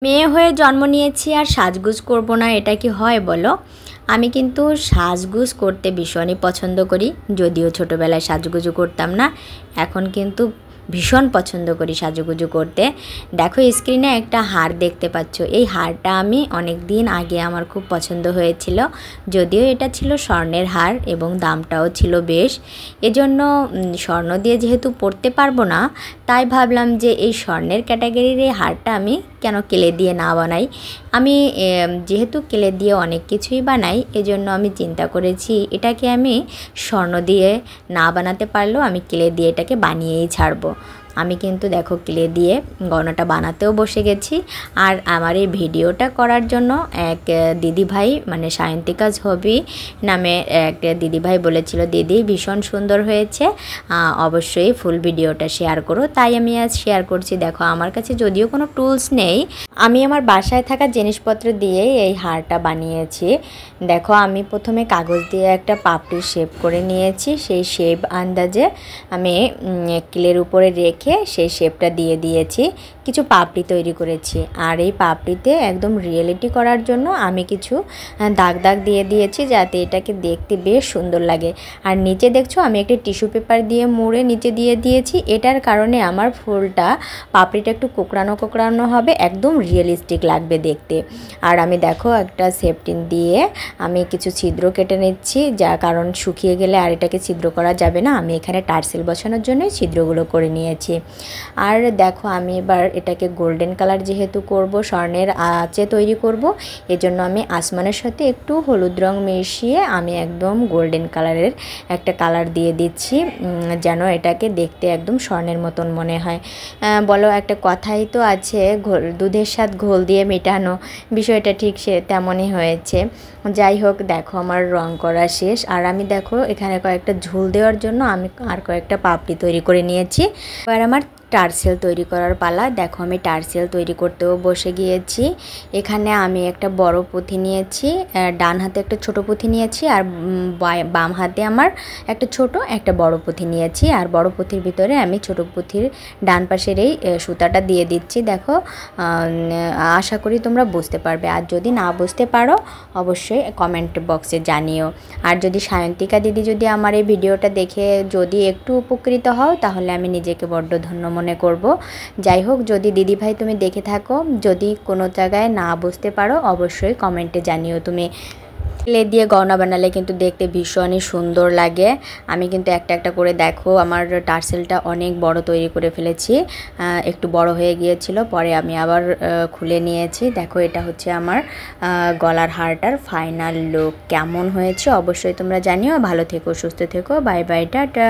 মেয়ে হয়ে জন্ম নিয়েছি আর সাজগোজ করব না, এটা কি হয় বলো? আমি কিন্তু সাজগোজ করতে ভীষণই পছন্দ করি। যদিও ছোটোবেলায় সাজুগুজু করতাম না, এখন কিন্তু ভীষণ পছন্দ করি সাজুগুজু করতে। দেখো স্ক্রিনে একটা হার দেখতে পাচ্ছ, এই হারটা আমি অনেক দিন আগে আমার খুব পছন্দ হয়েছিল। যদিও এটা ছিল স্বর্ণের হার এবং দামটাও ছিল বেশ। এজন্য স্বর্ণ দিয়ে যেহেতু পরতে পারবো না, তাই ভাবলাম যে এই স্বর্ণের ক্যাটাগরির এই হারটা আমি কেন ক্লে দিয়ে না বানাই। আমি যেহেতু ক্লে দিয়ে অনেক কিছুই বানাই, এজন্য আমি চিন্তা করেছি এটাকে আমি স্বর্ণ দিয়ে না বানাতে পারলেও আমি ক্লে দিয়ে এটাকে বানিয়েই ছাড়বো। আমি কিন্তু দেখো ক্লে দিয়ে গয়নাটা বানাতেও বসে গেছি। আর আমার এই ভিডিওটা করার জন্য এক দিদিভাই, মানে সায়ন্তিকাজ হবি নামে এক দিদিভাই বলেছিল, দিদি ভীষণ সুন্দর হয়েছে, অবশ্যই ফুল ভিডিওটা শেয়ার করো। তাই আমি আজ শেয়ার করছি। দেখো আমার কাছে যদিও কোনো টুলস নেই, আমি আমার বাসায় থাকা জিনিসপত্র দিয়ে এই হারটা বানিয়েছি। দেখো আমি প্রথমে কাগজ দিয়ে একটা পাপড়ির শেপ করে নিয়েছি। সেই শেপ আন্দাজে আমি ক্লের উপরে রেখে সেই শেপটা দিয়ে দিয়েছি। কিছু পাপড়ি তৈরি করেছি, আর এই পাপড়িতে একদম রিয়েলিটি করার জন্য আমি কিছু দাগ দাগ দিয়ে দিয়েছি, যাতে এটাকে দেখতে বেশ সুন্দর লাগে। আর নিচে দেখছো আমি একটা টিস্যু পেপার দিয়ে মুড়ে নিচে দিয়ে দিয়েছি। এটার কারণে আমার ফুলটা পাপড়িটা একটু কোঁকড়ানো কোঁকড়ানো হবে, একদম রিয়েলিস্টিক লাগবে দেখতে। আর আমি দেখো একটা সেফটিন দিয়ে আমি কিছু ছিদ্র কেটে নিচ্ছি, যা কারণ শুকিয়ে গেলে আর এটাকে ছিদ্র করা যাবে না। আমি এখানে টার্সেল বসানোর জন্য ছিদ্রগুলো করে নিয়েছি। আর দেখো আমি এবার এটাকে গোল্ডেন কালার যেহেতু করব, স্বর্ণের আঁচে তৈরি করব, এজন্য আমি আসমানের সাথে একটু হলুদ রং মিশিয়ে আমি একদম গোল্ডেন কালারের একটা কালার দিয়ে দিচ্ছি, যেন এটাকে দেখতে একদম স্বর্ণের মতন মনে হয়। বলো, একটা কথাই তো আছে, দুধের স্বাদ ঘোল দিয়ে মেটানো, বিষয়টা ঠিক সে তেমনই হয়েছে। যাই হোক, দেখো আমার রং করা শেষ। আর আমি দেখো এখানে কয়েকটা ঝুল দেওয়ার জন্য আমি আর কয়েকটা পাপড়ি তৈরি করে নিয়েছি। এবার আমার টার্সেল তৈরি করার পালা। দেখো আমি টার্সেল তৈরি করতেও বসে গিয়েছি। এখানে আমি একটা বড় পুঁথি নিয়েছি, ডান হাতে একটা ছোট পুঁথি নিয়েছি, আর বাম হাতে আমার একটা ছোট একটা বড় পুঁথি নিয়েছি। আর বড় পুঁথির ভিতরে আমি ছোট পুঁথির ডান পাশের এই সুতাটা দিয়ে দিচ্ছি। দেখো আশা করি তোমরা বুঝতে পারবে, আর যদি না বুঝতে পারো অবশ্যই কমেন্ট বক্সে জানিও। আর যদি সায়ন্তিকা দিদি যদি আমার এই ভিডিওটা দেখে যদি একটু উপকৃত হও, তাহলে আমি নিজেকে বড্ড ধন্য মনে করব। যাই হোক, যদি দিদিভাই তুমি দেখে থাকো, যদি কোনো জায়গায় না বুঝতে পারো অবশ্যই কমেন্টে জানিও। তুমি ক্লে দিয়ে গয়না বানালে কিন্তু দেখতে ভীষণই সুন্দর লাগে। আমি কিন্তু একটা একটা করে দেখো আমার টার্সেলটা অনেক বড় তৈরি করে ফেলেছি, একটু বড় হয়ে গিয়েছিল, পরে আমি আবার খুলে নিয়েছি। দেখো এটা হচ্ছে আমার গলার হারটার ফাইনাল লুক। কেমন হয়েছে অবশ্যই তোমরা জানিও। ভালো থেকো, সুস্থ থেকো, বাই বাই, টাটা।